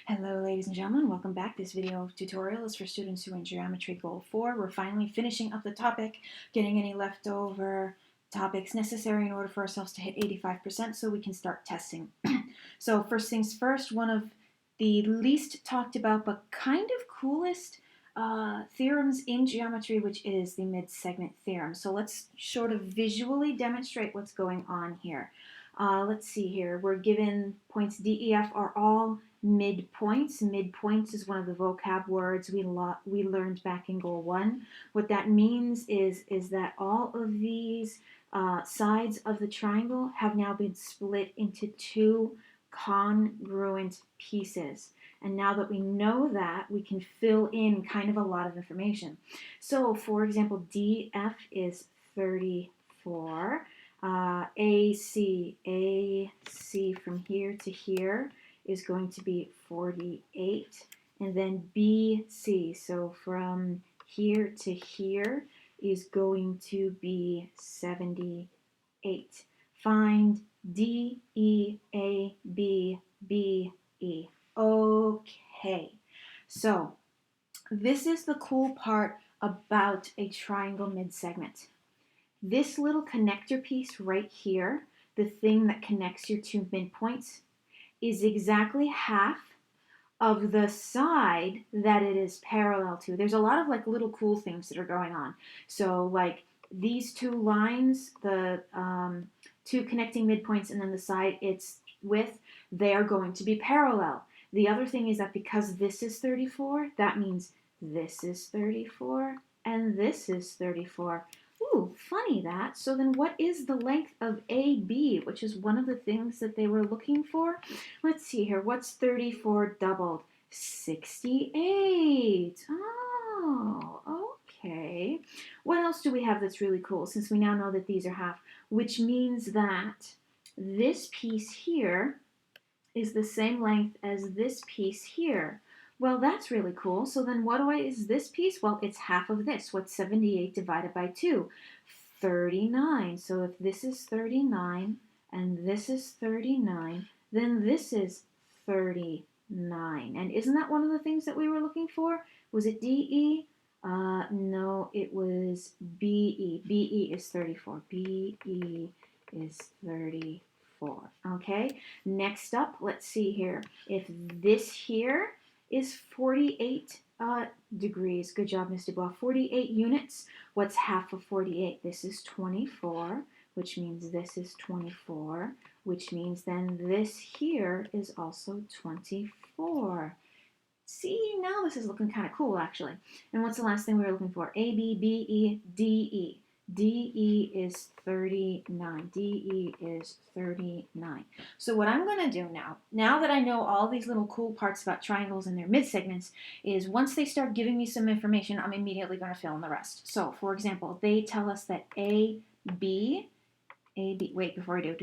Hello ladies and gentlemen, welcome back. This video tutorial is for students who are in Geometry Goal 4. We're finally finishing up the topic, getting any leftover topics necessary in order for ourselves to hit 85% so we can start testing. So first things first, one of the least talked about but kind of coolest theorems in geometry, which is the Midsegment Theorem. So let's sort of visually demonstrate what's going on here. Let's see here. We're given points D, E, F are all midpoints. Midpoints is one of the vocab words we learned back in Goal 1. What that means is that all of these sides of the triangle have now been split into two congruent pieces. And now that we know that, we can fill in kind of a lot of information. So, for example, DF is 34. AC from here to here is going to be 48, and then BC, so from here to here, is going to be 78. Find D, E, A, B, B, E. Okay, so this is the cool part about a triangle midsegment. This little connector piece right here, the thing that connects your two midpoints, is exactly half of the side that it is parallel to. There's a lot of like little cool things that are going on. So like these two lines, the two connecting midpoints and then the side it's with, they are going to be parallel. The other thing is that because this is 34, that means this is 34 and this is 34. Ooh, funny that. So then what is the length of AB, which is one of the things that they were looking for? Let's see here. What's 34 doubled? 68. Oh, okay. What else do we have that's really cool, since we now know that these are half, which means that this piece here is the same length as this piece here. Well, that's really cool. So then what is this piece? Well, it's half of this. What's 78 divided by 2? 39. So if this is 39 and this is 39, then this is 39. And isn't that one of the things that we were looking for? Was it DE? No, it was BE. BE is 34. BE is 34. Okay, next up, let's see here. If this here is 48 degrees. Good job, Ms. Dubois. 48 units. What's half of 48? This is 24, which means this is 24, which means then this here is also 24. See, now this is looking kind of cool, actually. And what's the last thing we were looking for? A, B, B, E, D, E. DE is 39. DE is 39. So what I'm going to do now that I know all these little cool parts about triangles and their midsegments, is once they start giving me some information, I'm immediately going to fill in the rest. So, for example, they tell us that AB, wait, before I do,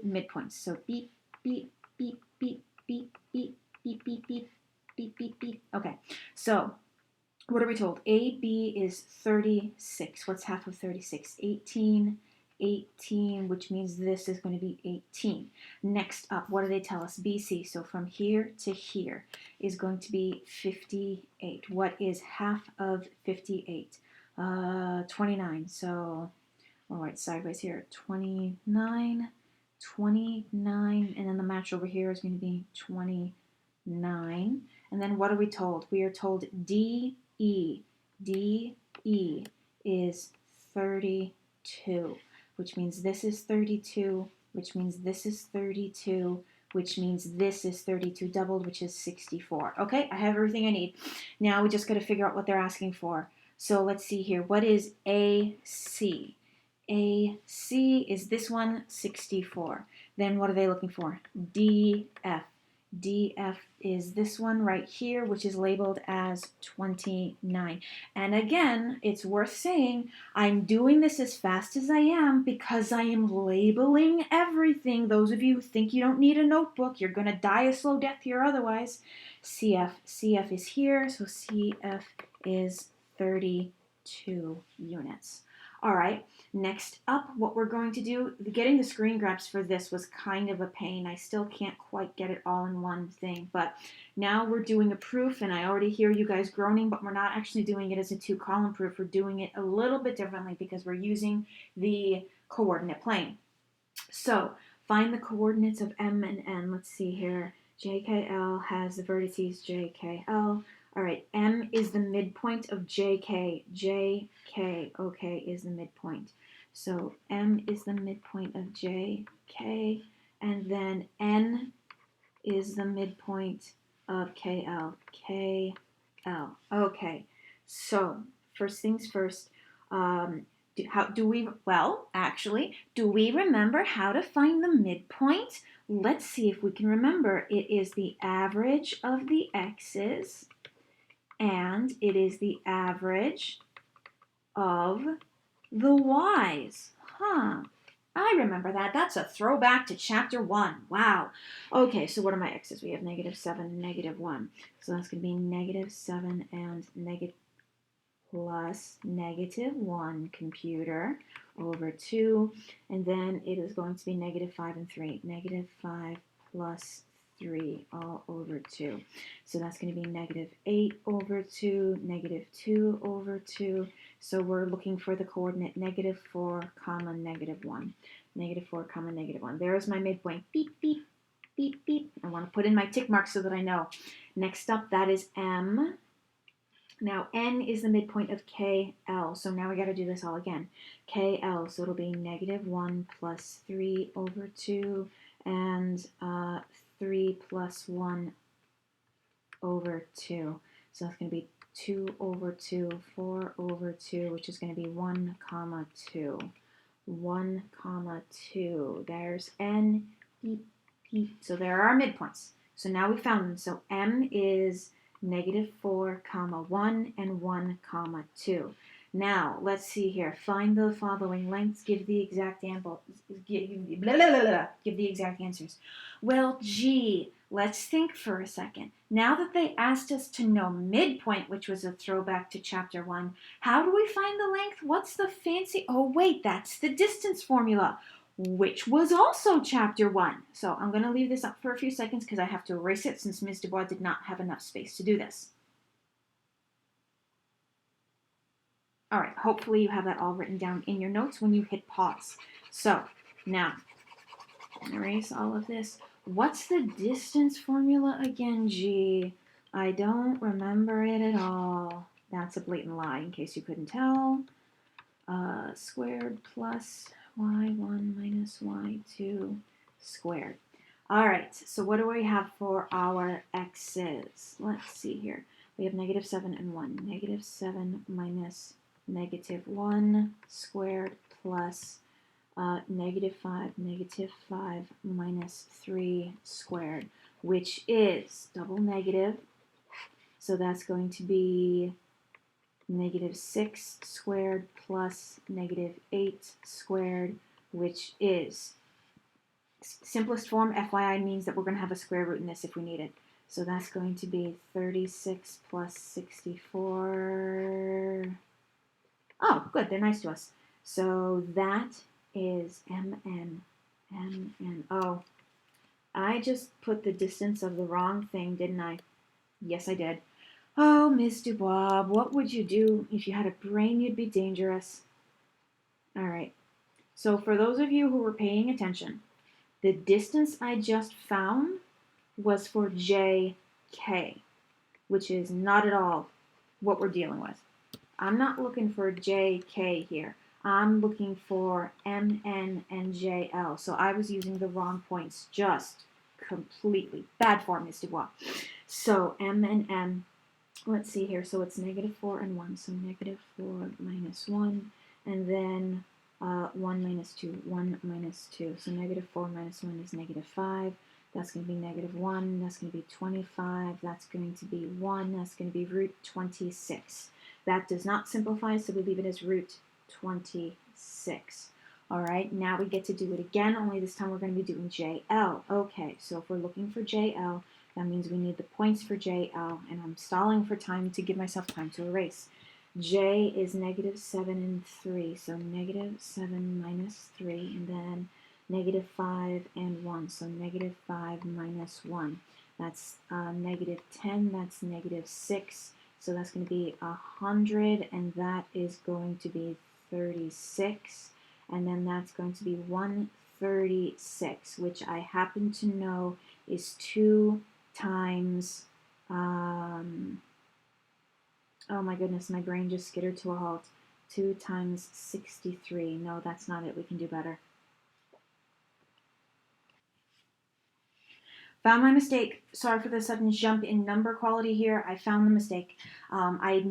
midpoints. So beep, beep, beep, beep, beep, beep, beep, beep, beep, beep, beep, beep. Okay, so what are we told? AB is 36. What's half of 36? 18, 18, which means this is going to be 18. Next up, what do they tell us? BC, so from here to here, is going to be 58. What is half of 58? 29. So, all right, sideways here. 29, 29, and then the match over here is going to be 29. And then what are we told? We are told DE is 32, which means this is 32, which means this is 32, which means this is 32 doubled, which is 64. Okay, I have everything I need. Now we just got to figure out what they're asking for. So let's see here. What is AC? AC is this one, 64. Then what are they looking for? DF. DF is this one right here, which is labeled as 29. And again, it's worth saying, I'm doing this as fast as I am because I am labeling everything. Those of you who think you don't need a notebook, you're going to die a slow death here otherwise. CF. CF is here, so CF is 32 units. All right, next up, what we're going to do, getting the screen grabs for this was kind of a pain. I still can't quite get it all in one thing, but now we're doing a proof, and I already hear you guys groaning, but we're not actually doing it as a 2-column proof. We're doing it a little bit differently because we're using the coordinate plane. So find the coordinates of M and N. Let's see here. JKL has the vertices JKL. All right, M is the midpoint of JK. JK, okay, is the midpoint. So M is the midpoint of JK, and then N is the midpoint of KL. KL. Okay, so first things first. Do we remember how to find the midpoint? Let's see if we can remember. It is the average of the x's, and it is the average of the y's. I remember that. That's a throwback to chapter 1. Wow. Okay, so what are my x's? We have -7 and -1. So that's going to be -7 and negative plus -1 computer over 2. And then it is going to be -5 and 3. -5 plus 3 all over 2. So that's going to be -8 over 2, -2 over 2. So we're looking for the coordinate -4, -1. -4, -1. There's my midpoint. Beep, beep, beep, beep. I want to put in my tick mark so that I know. Next up, that is M. Now, N is the midpoint of KL. So now we got to do this all again. KL, so it'll be -1 plus 3 over 2 and 3 plus 1 over 2. So that's going to be 2 over 2, 4 over 2, which is going to be 1, 2. 1, 2. There's N, beep, beep. So there are our midpoints. So now we found them. So M is -4, 1, and 1, 2. Now, let's see here. Find the following lengths. Give the exact give the exact answers. Well, gee, let's think for a second. Now that they asked us to know midpoint, which was a throwback to chapter 1, how do we find the length? What's the fancy? Oh, wait, that's the distance formula, which was also chapter 1. So I'm going to leave this up for a few seconds because I have to erase it since Ms. Dubois did not have enough space to do this. All right, hopefully you have that all written down in your notes when you hit pause. So now, erase all of this. What's the distance formula again, G? I don't remember it at all. That's a blatant lie in case you couldn't tell. Squared plus y1 minus y2 squared. All right, so what do we have for our x's? Let's see here. We have -7 and 1. -7 minus -1 squared plus -5 minus 3 squared, which is double negative. So that's going to be -6 squared plus -8 squared, which is, simplest form, FYI, means that we're going to have a square root in this if we need it. So that's going to be 36 plus 64. Oh, good, they're nice to us. So that is MN. Oh, I just put the distance of the wrong thing, didn't I? Yes, I did. Oh, Miss Dubois, what would you do if you had a brain? You'd be dangerous. All right. So for those of you who were paying attention, the distance I just found was for JK, which is not at all what we're dealing with. I'm not looking for JK here. I'm looking for MN and JL. So I was using the wrong points, just completely. Bad form, Miss Dubois. So M and M. Let's see here. So it's -4 and 1. So -4 minus 1. And then 1 minus 2. 1 minus 2. So -4 minus 1 is -5. That's going to be -1. That's going to be 25. That's going to be 1. That's going to be root 26. That does not simplify, so we leave it as root 26. All right, now we get to do it again, only this time we're going to be doing JL. Okay, so if we're looking for JL, that means we need the points for JL, and I'm stalling for time to give myself time to erase. j is negative 7 and 3, so negative 7 minus 3, and then negative 5 and 1, so negative 5 minus 1. That's negative 10, that's negative 6, so that's going to be 100, and that is going to be 36, and then that's going to be 136, which I happen to know is 2 times, oh my goodness, my brain just skittered to a halt. 2 times 63. No, that's not it. We can do better. Found my mistake. Sorry for the sudden jump in number quality here. I found the mistake. I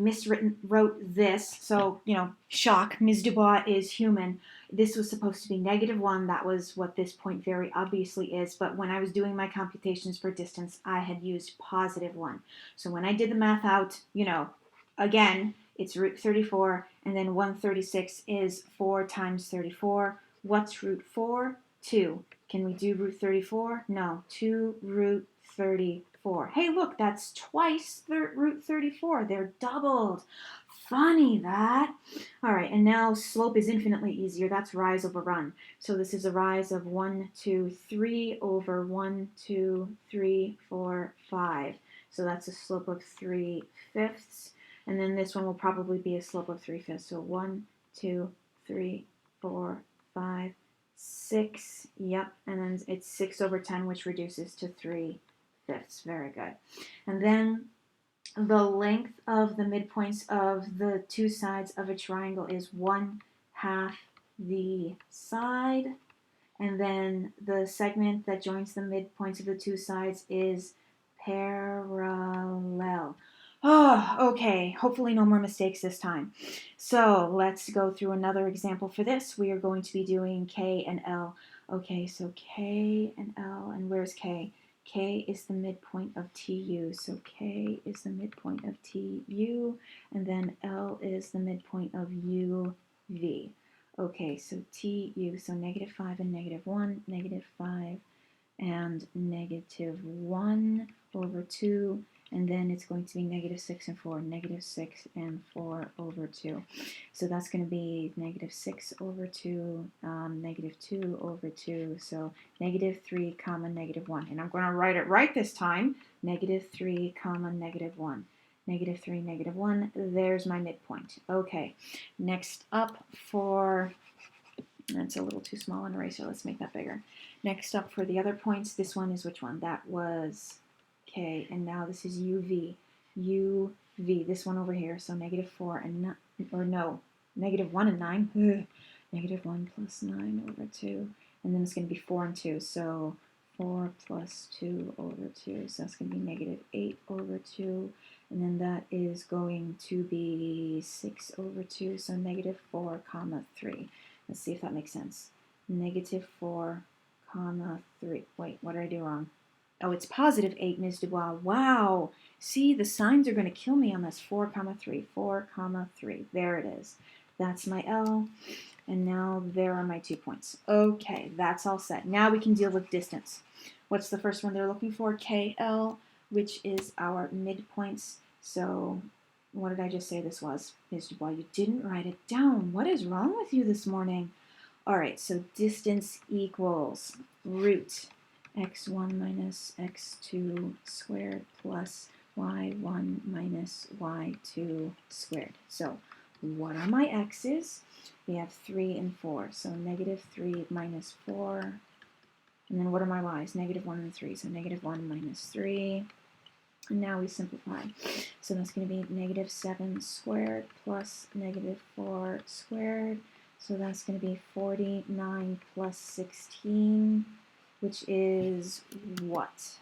wrote this. So, shock. Ms. Dubois is human. This was supposed to be -1. That was what this point very obviously is. But when I was doing my computations for distance, I had used +1. So when I did the math out, again, it's root 34. And then 136 is 4 times 34. What's root 4? 2. Can we do root 34? No, 2 root 34. Hey, look, that's twice root 34. They're doubled. Funny that. All right, and now slope is infinitely easier. That's rise over run. So this is a rise of 1, 2, 3 over 1, 2, 3, 4, 5. So that's a slope of 3/5. And then this one will probably be a slope of 3/5. So 1, 2, 3, 4, 5, 6, yep, and then it's 6 over 10, which reduces to 3/5. Very good. And then the length of the midpoints of the two sides of a triangle is 1/2 the side, and then the segment that joins the midpoints of the two sides is parallel. Oh, okay. Hopefully no more mistakes this time. So let's go through another example for this. We are going to be doing K and L. Okay, so K and L, and where's K? K is the midpoint of TU, so K is the midpoint of TU, and then L is the midpoint of UV. Okay, so TU, so -5 and -1, -5 and -1 over 2, and then it's going to be -6 and 4, -6 and 4 over 2. So that's going to be -6 over 2, -2 over 2, so -3, comma, -1. And I'm going to write it right this time, -3, comma, -1. -3, -1, there's my midpoint. Okay, next up for, that's a little too small an eraser, let's make that bigger. Next up for the other points, this one is which one? That was K, and now this is UV. UV, this one over here, so -4 and, or no, -1 and 9. Ugh. -1 plus 9 over 2, and then it's going to be 4 and 2, so 4 plus 2 over 2, so that's going to be -8 over 2, and then that is going to be 6 over 2, so -4, comma, 3. Let's see if that makes sense. -4, comma, 3. Wait, what did I do wrong? Oh, it's +8, Ms. Dubois. Wow. See, the signs are going to kill me on this. 4, comma, 3. 4, comma, 3. There it is. That's my L. And now there are my 2 points. Okay, that's all set. Now we can deal with distance. What's the first one they're looking for? KL, which is our midpoints. So what did I just say this was? Ms. Dubois, you didn't write it down. What is wrong with you this morning? All right, so distance equals root x1 minus x2 squared plus y1 minus y2 squared. So what are my x's? We have 3 and 4, so -3 minus 4. And then what are my y's? -1 and 3, so -1 minus 3. And now we simplify. So that's going to be -7 squared plus -4 squared. So that's going to be 49 plus 16, which is what?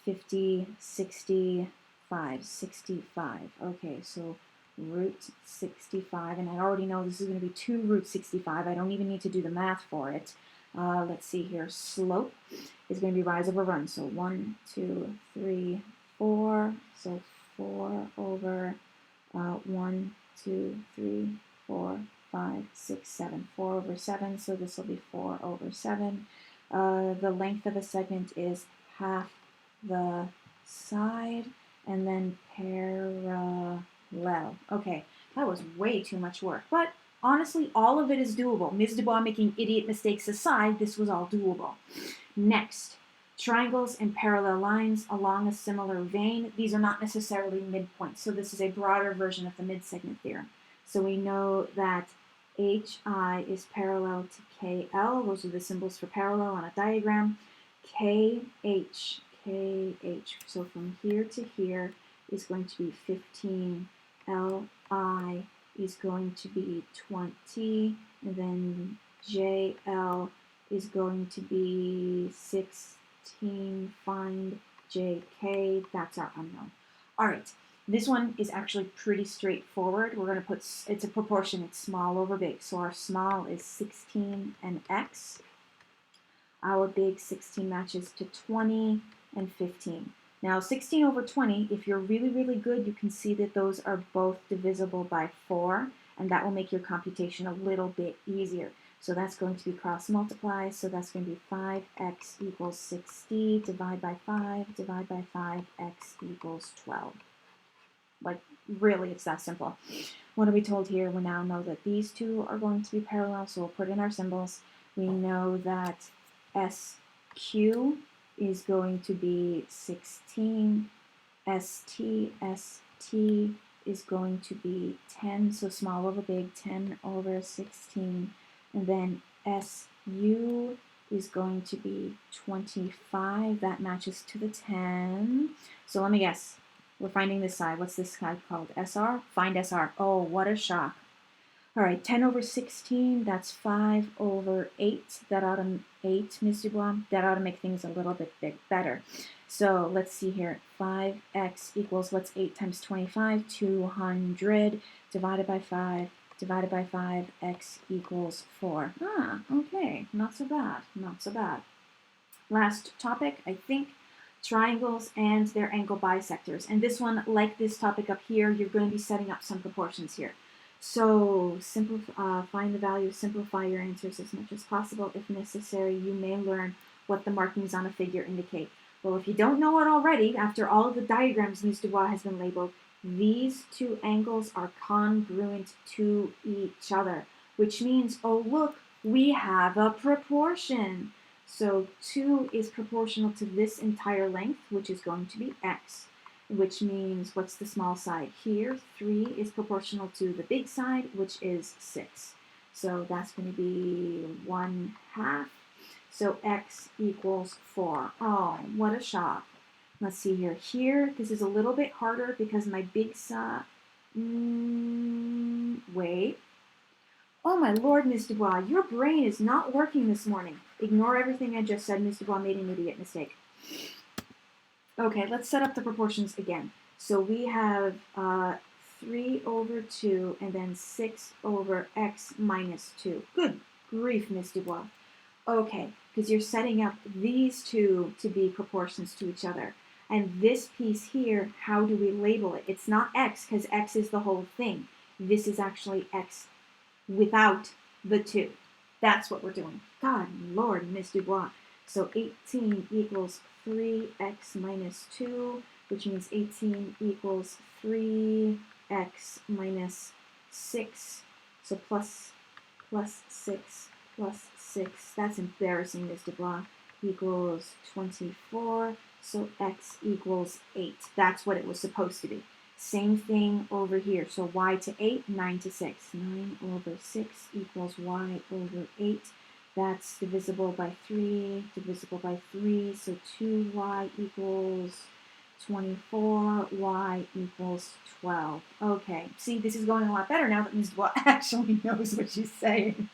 50, 65, 65. Okay, so root 65, and I already know this is going to be 2 root 65. I don't even need to do the math for it. Let's see here. Slope is going to be rise over run. So 1, 2, 3, 4. So 4 over 1, 2, 3, 4, 5, 6, 7. 4 over 7. So this will be 4 over 7. The length of a segment is half the side, and then parallel. Okay, that was way too much work. But honestly, all of it is doable. Ms. Dubois making idiot mistakes aside, this was all doable. Next, triangles and parallel lines along a similar vein. These are not necessarily midpoints, so this is a broader version of the midsegment theorem. So we know that HI is parallel to KL. Those are the symbols for parallel on a diagram. KH. So from here to here is going to be 15. LI is going to be 20. And then JL is going to be 16. Find JK. That's our unknown. All right. This one is actually pretty straightforward. We're going to put, it's a proportion, it's small over big. So our small is 16 and x. Our big 16 matches to 20 and 15. Now 16 over 20, if you're really, really good, you can see that those are both divisible by 4, and that will make your computation a little bit easier. So that's going to be cross multiply, so that's going to be 5x equals 60, divide by 5, x equals 12. Like, really, it's that simple. What are we told here? We now know that these two are going to be parallel, so we'll put in our symbols. We know that SQ is going to be 16. ST is going to be 10, so small over big, 10 over 16. And then SU is going to be 25. That matches to the 10. So let me guess. We're finding this side. What's this side called? SR? Find SR. Oh, what a shock. All right, 10 over 16, that's 5 over 8. That ought to 8, Ms. Dubois. That ought to make things a little bit better. So let's see here. 5x equals, what's 8 times 25? 200 divided by 5. Divided by 5, x equals 4. Ah, okay. Not so bad. Not so bad. Last topic, I think. Triangles and their angle bisectors. And this one, like this topic up here, you're going to be setting up some proportions here. So find the value, simplify your answers as much as possible. If necessary, you may learn what the markings on a figure indicate. Well, if you don't know it already, after all of the diagrams Ms. Dubois has been labeled, these two angles are congruent to each other, which means, oh look, we have a proportion. So 2 is proportional to this entire length, which is going to be x, which means, what's the small side here? 3 is proportional to the big side, which is 6. So that's going to be 1/2. So x equals 4. Oh, what a shock. Let's see here. Here, this is a little bit harder because my big side... wait. Oh my lord, Ms. Dubois, your brain is not working this morning. Ignore everything I just said. Ms. Dubois made an idiot mistake. Okay, let's set up the proportions again. So we have 3 over 2 and then 6 over x minus 2. Good grief, Ms. Dubois. Okay, because you're setting up these two to be proportions to each other. And this piece here, how do we label it? It's not x, because x is the whole thing. This is actually x without the 2. That's what we're doing. God Lord, Ms. Dubois. So 18 equals 3x minus 2, which means 18 equals 3x minus 6. So plus 6 plus 6. That's embarrassing, Ms. Dubois. Equals 24. So x equals 8. That's what it was supposed to be. Same thing over here. So y to 8, 9 to 6. 9 over 6 equals y over 8. That's divisible by 3, divisible by 3. So 2y equals 24, y equals 12. Okay, see, this is going a lot better now that Ms. Dubois actually knows what she's saying.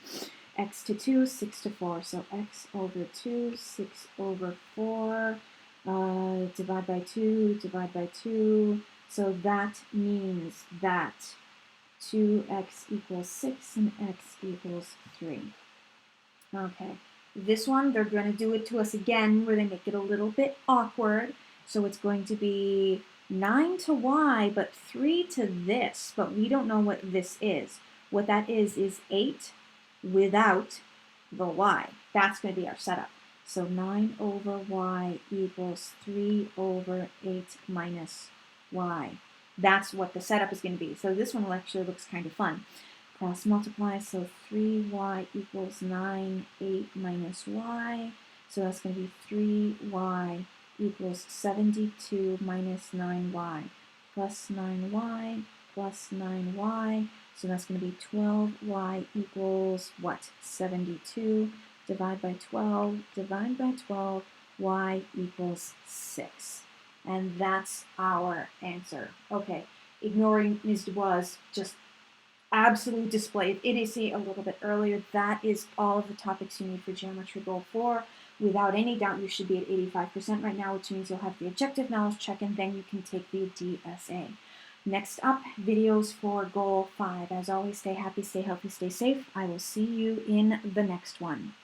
X to 2, 6 to 4. So x over 2, 6 over 4. Divide by 2, divide by 2. So that means that 2x equals 6 and x equals 3. Okay, this one, they're going to do it to us again where they make it a little bit awkward. So it's going to be 9 to y, but 3 to this, but we don't know what this is. What that is 8 without the y. That's going to be our setup. So 9 over y equals 3 over 8 minus y. That's what the setup is going to be. So this one actually looks kind of fun. Cross multiply, so 3y equals 9, 8 minus y. So that's going to be 3y equals 72 minus 9y plus 9y plus 9y. So that's going to be 12y equals what? 72. Divide by 12, divide by 12, y equals 6. And that's our answer. Okay, ignoring Ms. Dubois' just absolute display of idiocy a little bit earlier. That is all of the topics you need for Geometry Goal 4. Without any doubt, you should be at 85% right now, which means you'll have the objective knowledge check, and then you can take the DSA. Next up, videos for Goal 5. As always, stay happy, stay healthy, stay safe. I will see you in the next one.